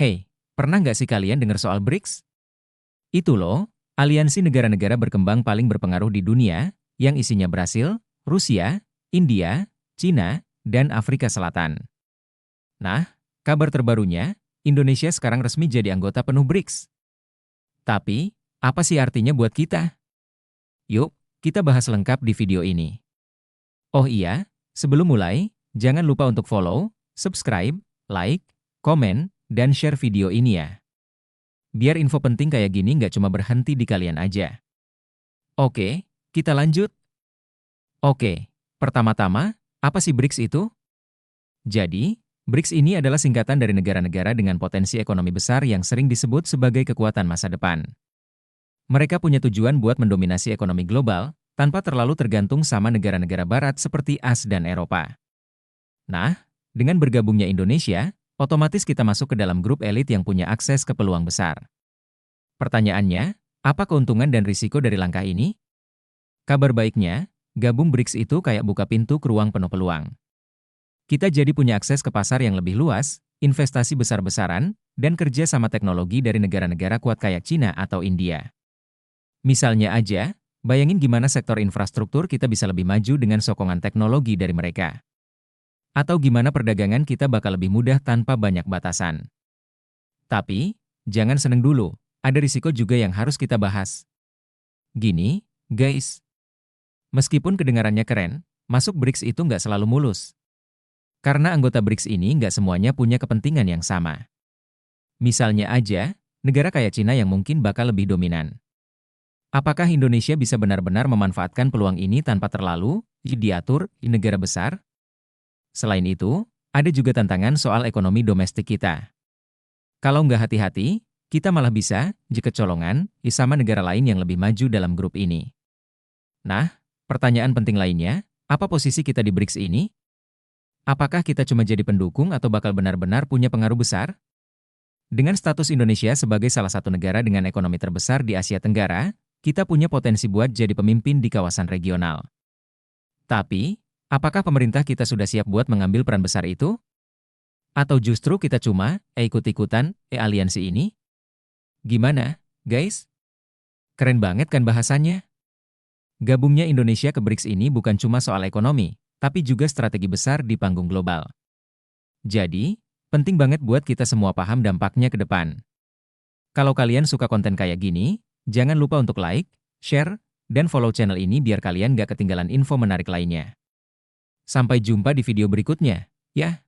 Hey, pernah nggak sih kalian dengar soal BRICS? Itu loh, aliansi negara-negara berkembang paling berpengaruh di dunia, yang isinya Brasil, Rusia, India, Cina, dan Afrika Selatan. Nah, kabar terbarunya, Indonesia sekarang resmi jadi anggota penuh BRICS. Tapi, apa sih artinya buat kita? Yuk, kita bahas lengkap di video ini. Oh iya, sebelum mulai, jangan lupa untuk follow, subscribe, like, komen, dan share video ini ya. Biar info penting kayak gini nggak cuma berhenti di kalian aja. Oke, kita lanjut. Oke, pertama-tama, apa sih BRICS itu? Jadi, BRICS ini adalah singkatan dari negara-negara dengan potensi ekonomi besar yang sering disebut sebagai kekuatan masa depan. Mereka punya tujuan buat mendominasi ekonomi global, tanpa terlalu tergantung sama negara-negara barat seperti AS dan Eropa. Nah, dengan bergabungnya Indonesia, otomatis kita masuk ke dalam grup elit yang punya akses ke peluang besar. Pertanyaannya, apa keuntungan dan risiko dari langkah ini? Kabar baiknya, gabung BRICS itu kayak buka pintu ke ruang penuh peluang. Kita jadi punya akses ke pasar yang lebih luas, investasi besar-besaran, dan kerja sama teknologi dari negara-negara kuat kayak Cina atau India. Misalnya aja, bayangin gimana sektor infrastruktur kita bisa lebih maju dengan sokongan teknologi dari mereka. Atau gimana perdagangan kita bakal lebih mudah tanpa banyak batasan. Tapi, jangan seneng dulu, ada risiko juga yang harus kita bahas. Gini, guys, meskipun kedengarannya keren, masuk BRICS itu nggak selalu mulus. Karena anggota BRICS ini nggak semuanya punya kepentingan yang sama. Misalnya aja, negara kayak Cina yang mungkin bakal lebih dominan. Apakah Indonesia bisa benar-benar memanfaatkan peluang ini tanpa terlalu diatur di negara besar? Selain itu, ada juga tantangan soal ekonomi domestik kita. Kalau nggak hati-hati, kita malah bisa kecolongan sama negara lain yang lebih maju dalam grup ini. Nah, pertanyaan penting lainnya, apa posisi kita di BRICS ini? Apakah kita cuma jadi pendukung atau bakal benar-benar punya pengaruh besar? Dengan status Indonesia sebagai salah satu negara dengan ekonomi terbesar di Asia Tenggara, kita punya potensi buat jadi pemimpin di kawasan regional. Tapi, apakah pemerintah kita sudah siap buat mengambil peran besar itu? Atau justru kita cuma ikut-ikutan aliansi ini? Gimana, guys? Keren banget kan bahasannya? Gabungnya Indonesia ke BRICS ini bukan cuma soal ekonomi, tapi juga strategi besar di panggung global. Jadi, penting banget buat kita semua paham dampaknya ke depan. Kalau kalian suka konten kayak gini, jangan lupa untuk like, share, dan follow channel ini biar kalian gak ketinggalan info menarik lainnya. Sampai jumpa di video berikutnya, ya.